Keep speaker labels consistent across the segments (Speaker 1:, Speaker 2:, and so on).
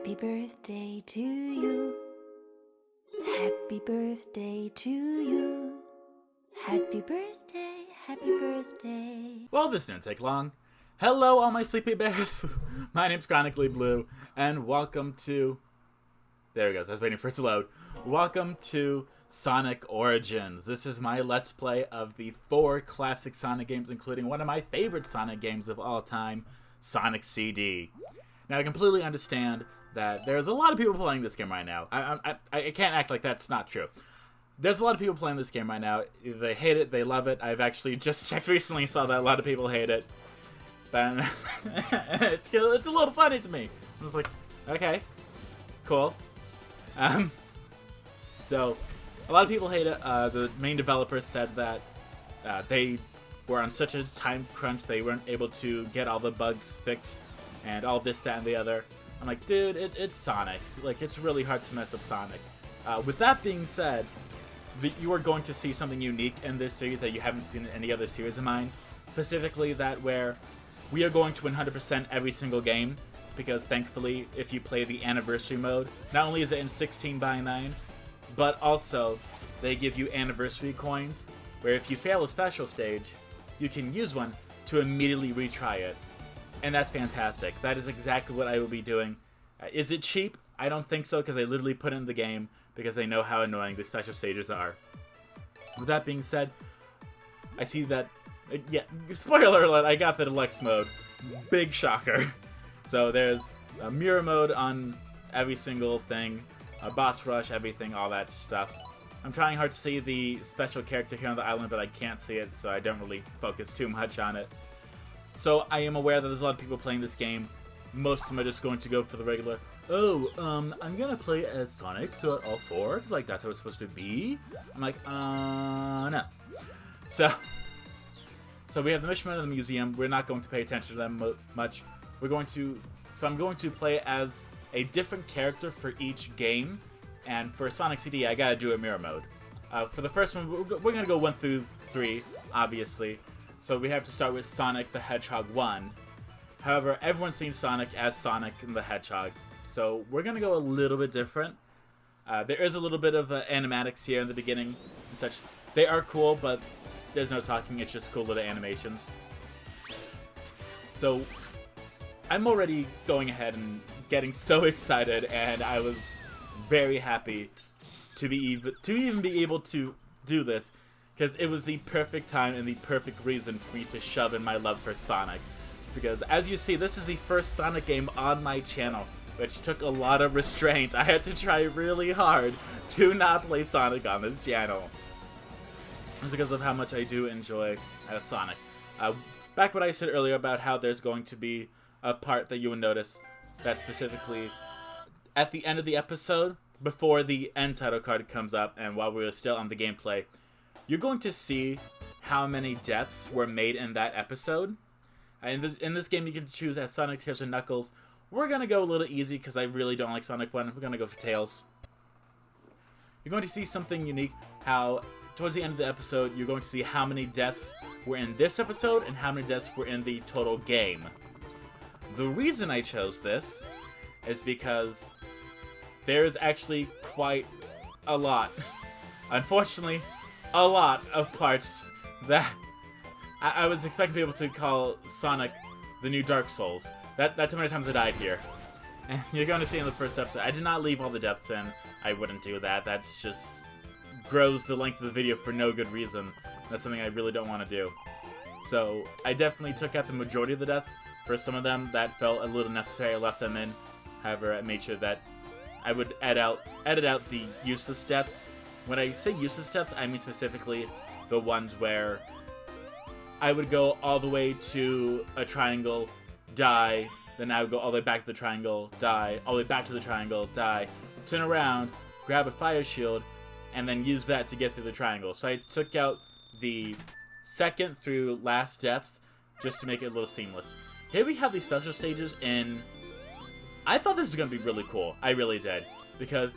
Speaker 1: Happy birthday to you. Happy birthday to you. Happy birthday, happy birthday.
Speaker 2: Well, this didn't take long. Hello, all my sleepy bears. My name's Chronically Blue, and welcome to... There it goes, I was waiting for it to load. Welcome to Sonic Origins. This is my Let's Play of the 4 classic Sonic games, including one of my favorite Sonic games of all time, Sonic CD. Now, I completely understand that there's a lot of people playing this game right now. I can't act like that's not true. There's a lot of people playing this game right now. They hate it, they love it. I've actually just checked recently and saw that a lot of people hate it. But it's a little funny to me. I was like, okay, cool. So, a lot of people hate it. The main developers said that they were on such a time crunch they weren't able to get all the bugs fixed and all this, that, and the other. I'm like, dude, it's Sonic. Like, it's really hard to mess up Sonic. With that being said, you are going to see something unique in this series that you haven't seen in any other series of mine. Specifically that where we are going to 100% every single game, because thankfully, if you play the anniversary mode, not only is it in 16:9, but also they give you anniversary coins, where if you fail a special stage, you can use one to immediately retry it. And that's fantastic. That is exactly what I will be doing. Is it cheap? I don't think so, because they literally put it in the game because they know how annoying the special stages are. With that being said, I see that, yeah, spoiler alert, I got the deluxe mode. Big shocker. So there's a mirror mode on every single thing, a boss rush, everything, all that stuff. I'm trying hard to see the special character here on the island, but I can't see it, so I don't really focus too much on it. So I am aware that there's a lot of people playing this game. Most of them are just going to go for the regular, I'm gonna play as Sonic throughout all 4, because like that's how it's supposed to be. I'm like, no. So we have the mission of the museum. We're not going to pay attention to them much. I'm going to play as a different character for each game. And for Sonic CD, I gotta do a mirror mode. For the first one, we're gonna go 1 through 3, obviously. So we have to start with Sonic the Hedgehog 1. However, everyone's seen Sonic as Sonic and the Hedgehog. So we're gonna go a little bit different. There is a little bit of animatics here in the beginning and such. They are cool, but there's no talking, it's just cool little animations. So I'm already going ahead and getting so excited, and I was very happy to even be able to do this, because it was the perfect time and the perfect reason for me to shove in my love for Sonic. Because as you see, this is the first Sonic game on my channel, which took a lot of restraint. I had to try really hard to not play Sonic on this channel. It's because of how much I do enjoy Sonic. Back what I said earlier about how there's going to be a part that you will notice that specifically at the end of the episode, before the end title card comes up and while we're still on the gameplay, you're going to see how many deaths were made in that episode. In this game, you can choose as Sonic, Tails, or Knuckles. We're going to go a little easy because I really don't like Sonic 1. We're going to go for Tails. You're going to see something unique, how towards the end of the episode, you're going to see how many deaths were in this episode and how many deaths were in the total game. The reason I chose this is because there is actually quite a lot, unfortunately, a lot of parts that I was expecting people to call Sonic the new Dark Souls. That's how many times I died here. And you're going to see in the first episode, I did not leave all the deaths in. I wouldn't do that. That's just grows the length of the video for no good reason. That's something I really don't want to do. So I definitely took out the majority of the deaths. For some of them, that felt a little necessary. I left them in. However, I made sure that I would edit out the useless deaths. When I say useless deaths, I mean specifically the ones where I would go all the way to a triangle, die, then I would go all the way back to the triangle, die, all the way back to the triangle, die, turn around, grab a fire shield, and then use that to get through the triangle. So I took out the second through last deaths just to make it a little seamless. Here we have these special stages in... I thought this was going to be really cool. I really did. Because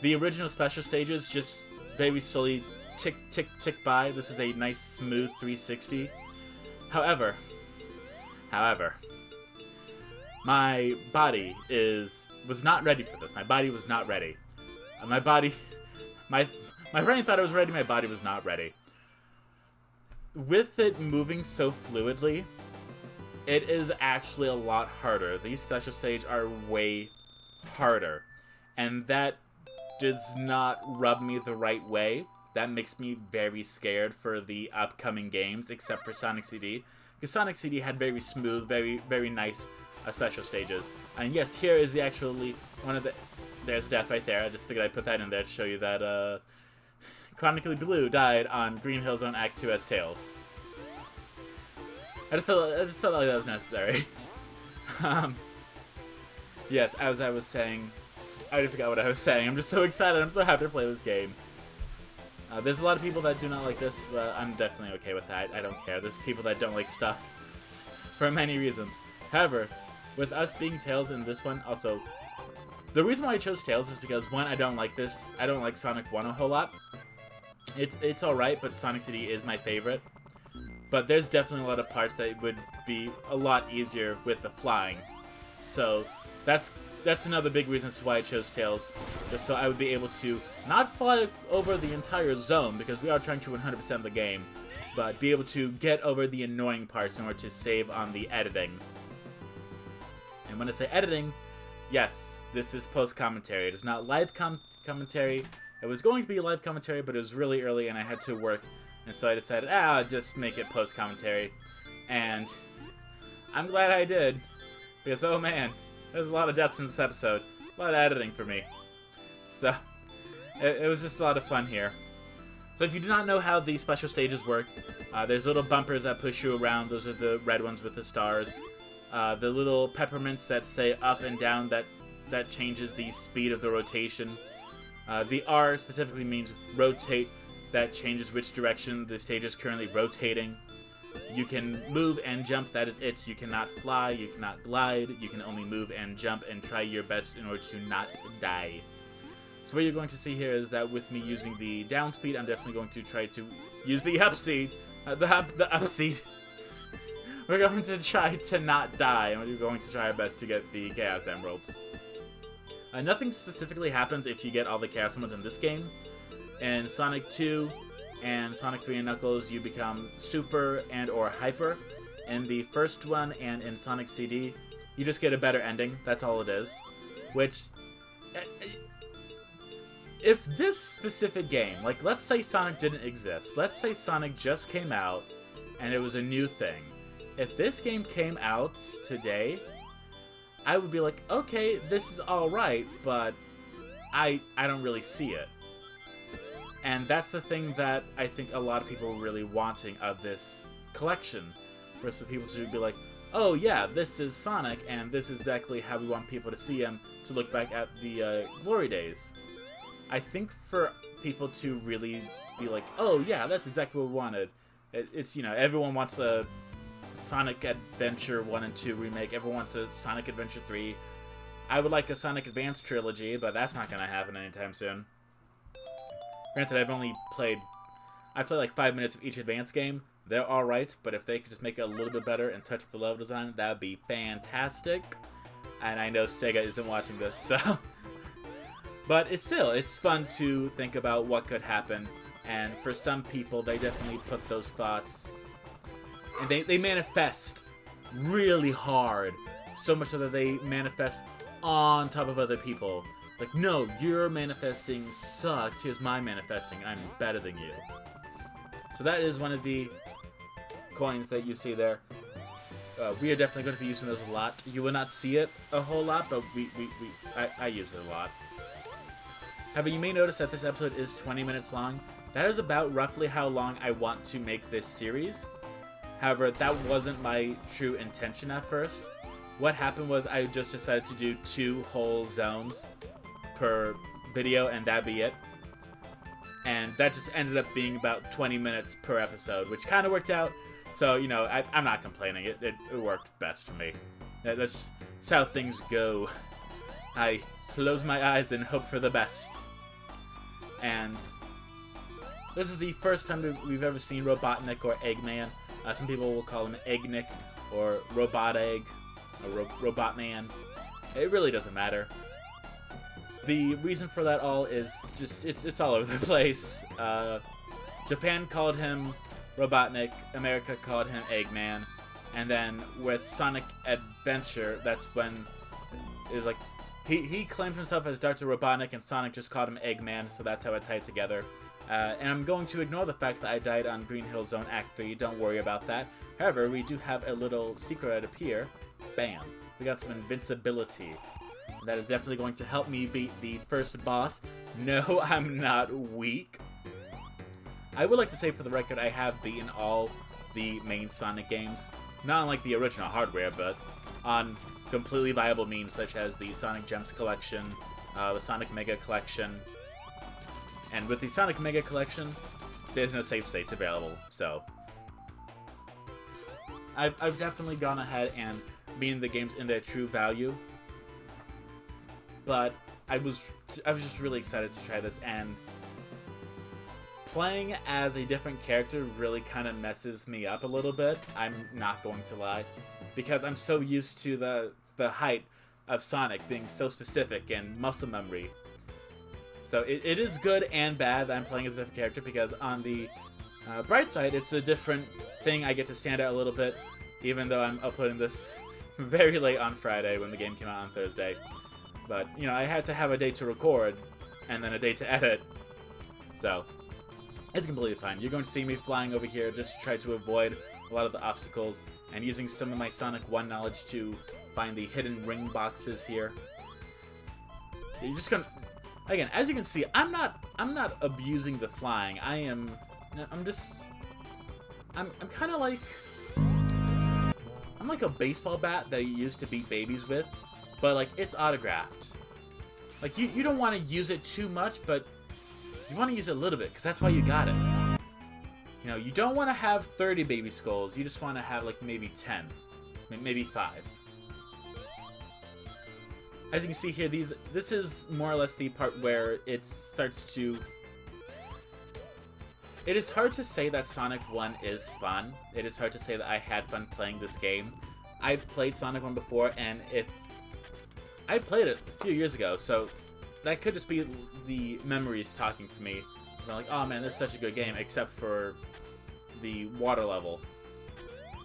Speaker 2: the original special stages just very slowly tick, tick, tick by. This is a nice, smooth 360. However, my body was not ready for this. My body was not ready. My brain thought it was ready, my body was not ready. With it moving so fluidly, it is actually a lot harder. These special stages are way harder. And that does not rub me the right way. That makes me very scared for the upcoming games, except for Sonic CD. Because Sonic CD had very smooth, very, very nice special stages. And yes, here is actually one of the... There's death right there. I just figured I'd put that in there to show you that Chronically Blue died on Green Hill Zone Act 2 as Tails. I just felt like that was necessary. Yes, as I was saying... I already forgot what I was saying. I'm just so excited. I'm so happy to play this game. There's a lot of people that do not like this, but I'm definitely okay with that. I don't care. There's people that don't like stuff for many reasons. However, with us being Tails in this one, also, the reason why I chose Tails is because, one, I don't like this. I don't like Sonic 1 a whole lot. It's alright, but Sonic CD is my favorite. But there's definitely a lot of parts that would be a lot easier with the flying. So, that's another big reason as to why I chose Tails. Just so I would be able to not fly over the entire zone, because we are trying to 100% the game, but be able to get over the annoying parts in order to save on the editing. And when I say editing, yes, this is post-commentary. It is not live commentary. It was going to be live commentary, but it was really early and I had to work. And so I decided, I'll just make it post-commentary. And I'm glad I did. Because, oh man, there's a lot of deaths in this episode. A lot of editing for me. So, it was just a lot of fun here. So if you do not know how these special stages work, there's little bumpers that push you around. Those are the red ones with the stars. The little peppermints that say up and down, that changes the speed of the rotation. The R specifically means rotate. That changes which direction the stage is currently rotating. You can move and jump, that is it. You cannot fly, you cannot glide, you can only move and jump and try your best in order to not die. So what you're going to see here is that with me using the down speed, I'm definitely going to try to use the up speed. The up speed. We're going to try to not die, and we're going to try our best to get the Chaos Emeralds. Nothing specifically happens if you get all the Chaos Emeralds in this game. In Sonic 2 and Sonic 3 and Knuckles, you become Super and or Hyper. In the first one and in Sonic CD, you just get a better ending. That's all it is. Which, if this specific game, like let's say Sonic didn't exist. Let's say Sonic just came out and it was a new thing. If this game came out today, I would be like, okay, this is alright, but I don't really see it. And that's the thing that I think a lot of people are really wanting of this collection. Versus people to be like, oh yeah, this is Sonic, and this is exactly how we want people to see him, to look back at the glory days. I think for people to really be like, oh yeah, that's exactly what we wanted. It's, you know, everyone wants a Sonic Adventure 1 and 2 remake, everyone wants a Sonic Adventure 3. I would like a Sonic Advance trilogy, but that's not going to happen anytime soon. Granted, I played like 5 minutes of each Advance game. They're alright, but if they could just make it a little bit better and touch up the level design, that would be fantastic. And I know Sega isn't watching this, so... But it's fun to think about what could happen. And for some people, they definitely put those thoughts... And they manifest really hard. So much so that they manifest on top of other people. Like, no, your manifesting sucks. Here's my manifesting. I'm better than you. So that is one of the coins that you see there. We are definitely going to be using those a lot. You will not see it a whole lot, but I use it a lot. However, you may notice that this episode is 20 minutes long. That is about roughly how long I want to make this series. However, that wasn't my true intention at first. What happened was I just decided to do 2 whole zones per video, and that'd be it. And that just ended up being about 20 minutes per episode, which kind of worked out. So, you know, I'm not complaining. It worked best for me. That's how things go. I close my eyes and hope for the best. And this is the first time we've ever seen Robotnik or Eggman. Some people will call him Eggnik or Robot Egg. Robotman. It really doesn't matter. The reason for that all is just it's all over the place. Japan called him Robotnik, America called him Eggman, and then with Sonic Adventure, that's when it was like he claimed himself as Dr. Robotnik and Sonic just called him Eggman, so that's how it tied together. And I'm going to ignore the fact that I died on Green Hill Zone Act 3, don't worry about that. However, we do have a little secret up here. Bam. We got some invincibility. That is definitely going to help me beat the first boss. No, I'm not weak. I would like to say for the record, I have beaten all the main Sonic games. Not on like the original hardware, but on completely viable means such as the Sonic Gems Collection, the Sonic Mega Collection. And with the Sonic Mega Collection, there's no save states available, so I've definitely gone ahead and beaten the games in their true value. But I was just really excited to try this, and playing as a different character really kind of messes me up a little bit. I'm not going to lie, because I'm so used to the height of Sonic being so specific and muscle memory. So it is good and bad that I'm playing as a different character, because on the bright side, it's a different thing. I get to stand out a little bit, even though I'm uploading this very late on Friday when the game came out on Thursday. But, you know, I had to have a day to record, and then a day to edit, so it's completely fine. You're going to see me flying over here just to try to avoid a lot of the obstacles, and using some of my Sonic 1 knowledge to find the hidden ring boxes here. You're just gonna... Again, as you can see, I'm not abusing the flying. I'm kind of like... I'm like a baseball bat that you used to beat babies with, but like it's autographed. Like you don't want to use it too much, but you want to use it a little bit, because that's why you got it. You know, you don't want to have 30 baby skulls, you just want to have like maybe 10, maybe 5. As you can see here, this is more or less the part where it starts to... It is hard to say that Sonic 1 is fun. It is hard to say that I had fun playing this game. I've played Sonic 1 before, and I played it a few years ago, so that could just be the memories talking for me. I'm like, oh man, this is such a good game, except for the water level.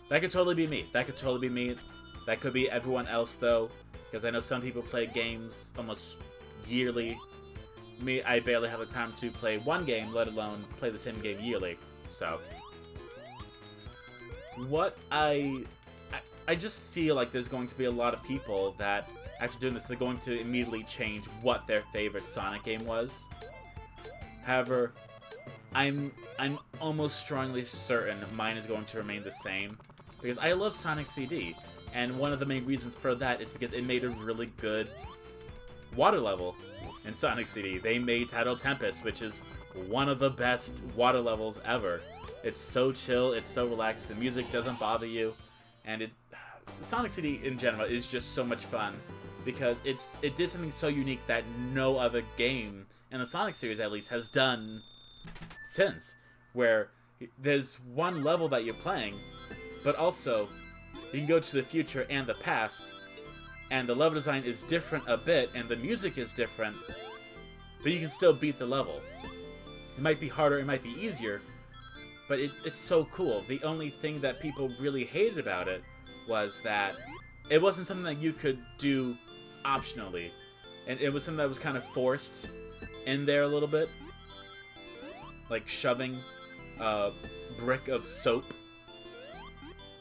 Speaker 2: That could totally be me. That could totally be me. That could be everyone else, though, because I know some people play games almost yearly. Me, I barely have the time to play one game, let alone play the same game yearly. So, what I just feel like there's going to be a lot of people that, after doing this, they're going to immediately change what their favorite Sonic game was. However, I'm almost strongly certain mine is going to remain the same, because I love Sonic CD, and one of the main reasons for that is because it made a really good water level in Sonic CD. They made Tidal Tempest, which is one of the best water levels ever. It's so chill, it's so relaxed, the music doesn't bother you, and Sonic CD in general is just so much fun, because it did something so unique that no other game in the Sonic series, at least, has done since, where there's one level that you're playing, but also you can go to the future and the past, and the level design is different a bit, and the music is different, but you can still beat the level. It might be harder, it might be easier, but it's so cool. The only thing that people really hated about it was that it wasn't something that you could do optionally, and it was something that was kind of forced in there a little bit, like shoving a brick of soap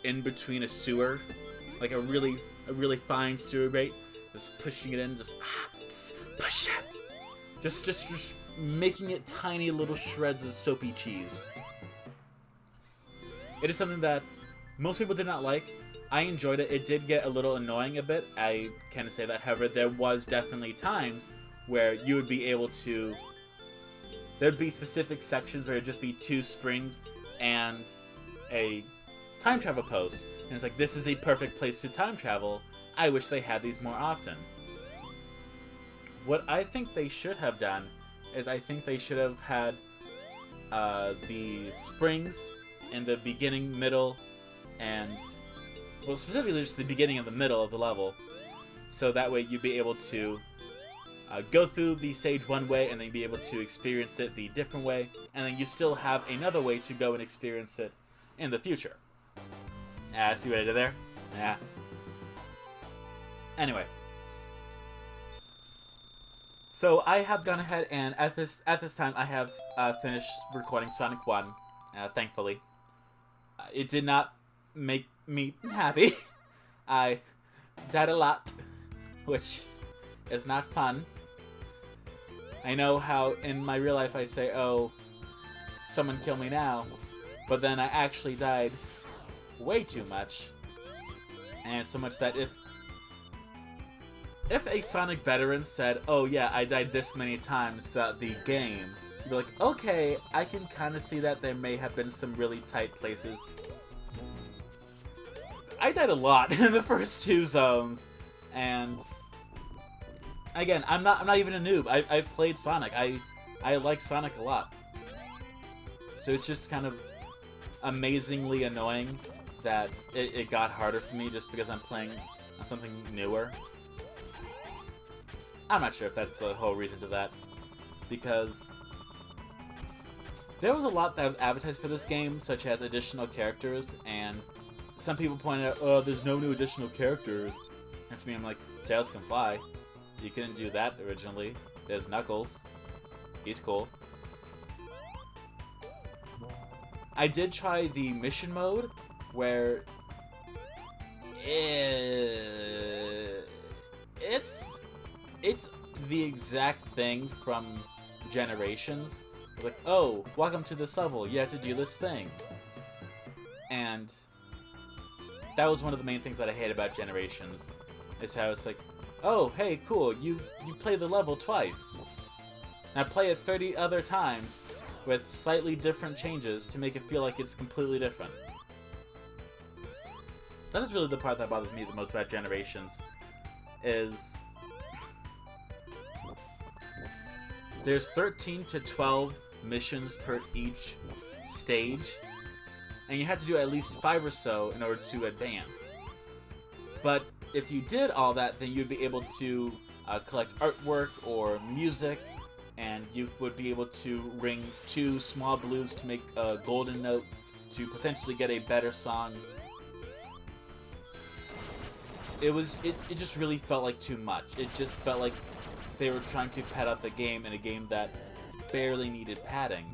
Speaker 2: in between a sewer, like a really fine sewer grate, just pushing it in, just push it, just making it tiny little shreds of soapy cheese. It is something that most people did not like. I enjoyed it. It did get a little annoying a bit. I can say that. However, there was definitely times where you would be able to... There'd be specific sections where it'd just be 2 springs and a time travel post. And it's like, this is the perfect place to time travel. I wish they had these more often. What I think they should have done is I think they should have had the springs in the beginning, middle, and well, specifically just the beginning and the middle of the level. So that way you'd be able to go through the stage one way and then be able to experience it the different way. And then you still have another way to go and experience it in the future. See what I did there? Yeah. Anyway. So I have gone ahead and at this time I have finished recording Sonic 1, thankfully. It did not make me happy. I died a lot, which is not fun. I know how in my real life I say, oh, someone kill me now, but then I actually died way too much. And so much that if a Sonic veteran said, oh yeah, I died this many times throughout the game, you'd be like, okay, I can kind of see that there may have been some really tight places. I died a lot in the first two zones, and again, I'm not even a noob. I've played Sonic. I like Sonic a lot. So it's just kind of amazingly annoying that it got harder for me just because I'm playing on something newer. I'm not sure if that's the whole reason to that, because there was a lot that was advertised for this game, such as additional characters, and some people pointed out, oh, there's no new additional characters. And for me, I'm like, Tails can fly. You couldn't do that originally. There's Knuckles. He's cool. I did try the mission mode, where it's the exact thing from Generations. It's like, oh, welcome to this level. You have to do this thing. And that was one of the main things that I hate about Generations, is how it's like, oh, hey, cool, you play the level twice. Now play it 30 other times with slightly different changes to make it feel like it's completely different. That is really the part that bothers me the most about Generations, is there's 13 to 12 missions per each stage, and you have to do at least 5 or so in order to advance. But if you did all that, then you'd be able to collect artwork or music, and you would be able to ring 2 small blues to make a golden note to potentially get a better song. It just really felt like too much. It just felt like they were trying to pad out the game in a game that barely needed padding.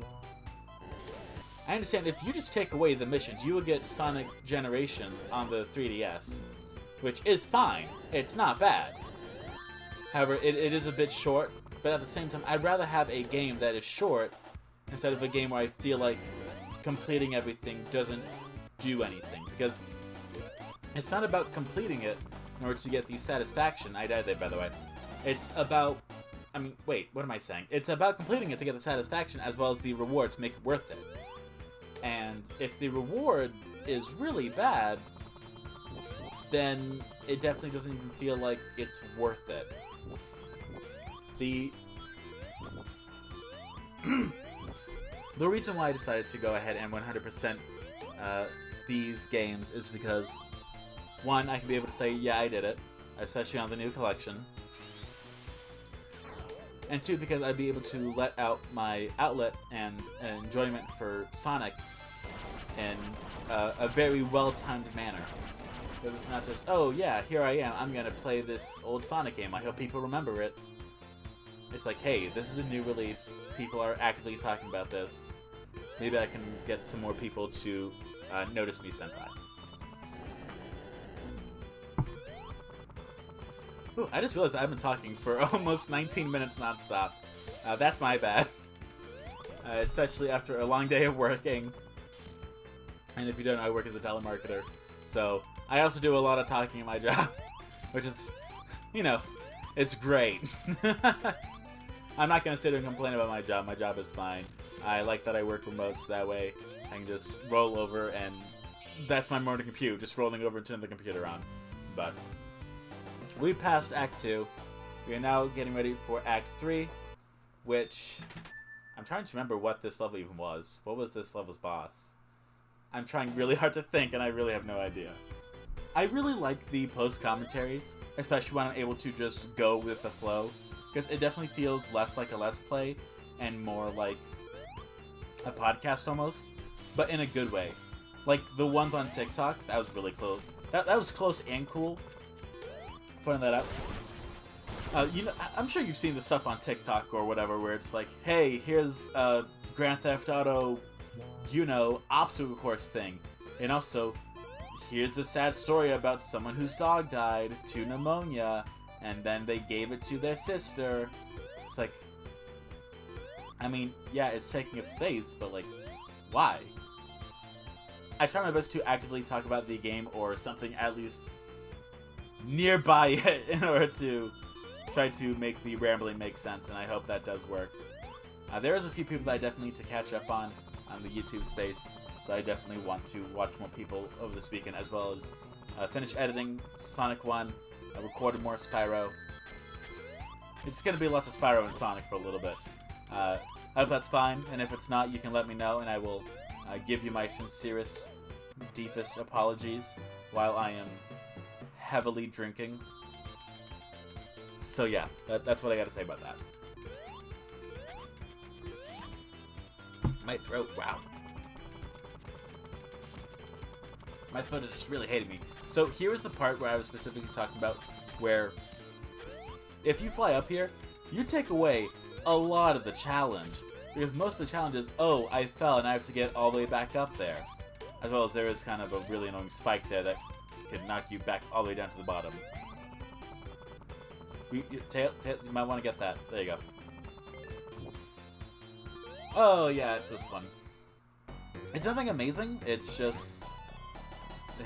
Speaker 2: I understand if you just take away the missions, you would get Sonic Generations on the 3DS, which is fine. It's not bad. However, it is a bit short, but at the same time, I'd rather have a game that is short instead of a game where I feel like completing everything doesn't do anything, because it's not about completing it in order to get the satisfaction. I died there, by the way. It's about... I mean, wait, what am I saying? It's about completing it to get the satisfaction as well as the reward to make it worth it. And if the reward is really bad, then it definitely doesn't even feel like it's worth it. The reason why I decided to go ahead and 100% these games is because, one, I can be able to say, yeah, I did it, especially on the new collection. And two, because I'd be able to let out my outlet and enjoyment for Sonic in a very well-timed manner. It's not just, oh yeah, here I am, I'm gonna play this old Sonic game, I hope people remember it. It's like, hey, this is a new release, people are actively talking about this. Maybe I can get some more people to notice me, Senpai. Ooh, I just realized I've been talking for almost 19 minutes nonstop. That's my bad. Especially after a long day of working. And if you don't know, I work as a telemarketer. So, I also do a lot of talking in my job. Which is, you know, it's great. I'm not going to sit here and complain about my job. My job is fine. I like that I work remote, so that way I can just roll over and that's my morning commute. Just rolling over and turning the computer on. But we passed Act 2. We are now getting ready for Act 3, which I'm trying to remember what this level even was. What was this level's boss? I'm trying really hard to think, and I really have no idea. I really like the post-commentary, especially when I'm able to just go with the flow, because it definitely feels less like a Let's Play and more like a podcast almost, but in a good way. Like the ones on TikTok, that was really close. That was close and cool. Putting that up. I'm sure you've seen the stuff on TikTok or whatever where it's like, hey, here's a Grand Theft Auto, obstacle course thing. And also, here's a sad story about someone whose dog died to pneumonia, and then they gave it to their sister. It's like, I mean, yeah, it's taking up space, but like, why? I try my best to actively talk about the game or something at least nearby it in order to try to make the rambling make sense, and I hope that does work. There's a few people that I definitely need to catch up on the YouTube space, so I definitely want to watch more people over this weekend, as well as finish editing Sonic 1, record more Spyro. It's going to be lots of Spyro and Sonic for a little bit. I hope that's fine, and if it's not, you can let me know, and I will give you my sincerest, deepest apologies while I am heavily drinking. So yeah, that's what I gotta say about that. My throat, wow. My throat is just really hating me. So here is the part where I was specifically talking about where if you fly up here, you take away a lot of the challenge. Because most of the challenge is, oh, I fell and I have to get all the way back up there. As well as there is kind of a really annoying spike there that can knock you back all the way down to the bottom. Tails, you might want to get that. There you go. Oh, yeah, it's this one. It's nothing amazing. It's just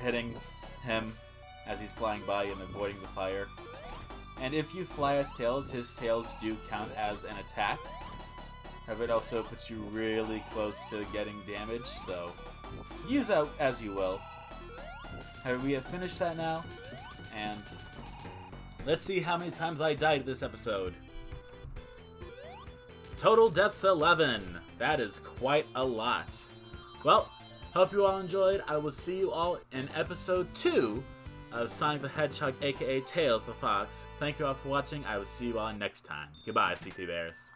Speaker 2: hitting him as he's flying by and avoiding the fire. And if you fly as Tails, his tails do count as an attack. However, it also puts you really close to getting damage, so use that as you will. However, we have finished that now, and let's see how many times I died this episode. Total deaths 11. That is quite a lot. Well, hope you all enjoyed. I will see you all in episode 2 of Sonic the Hedgehog, aka Tails the Fox. Thank you all for watching. I will see you all next time. Goodbye, CP Bears.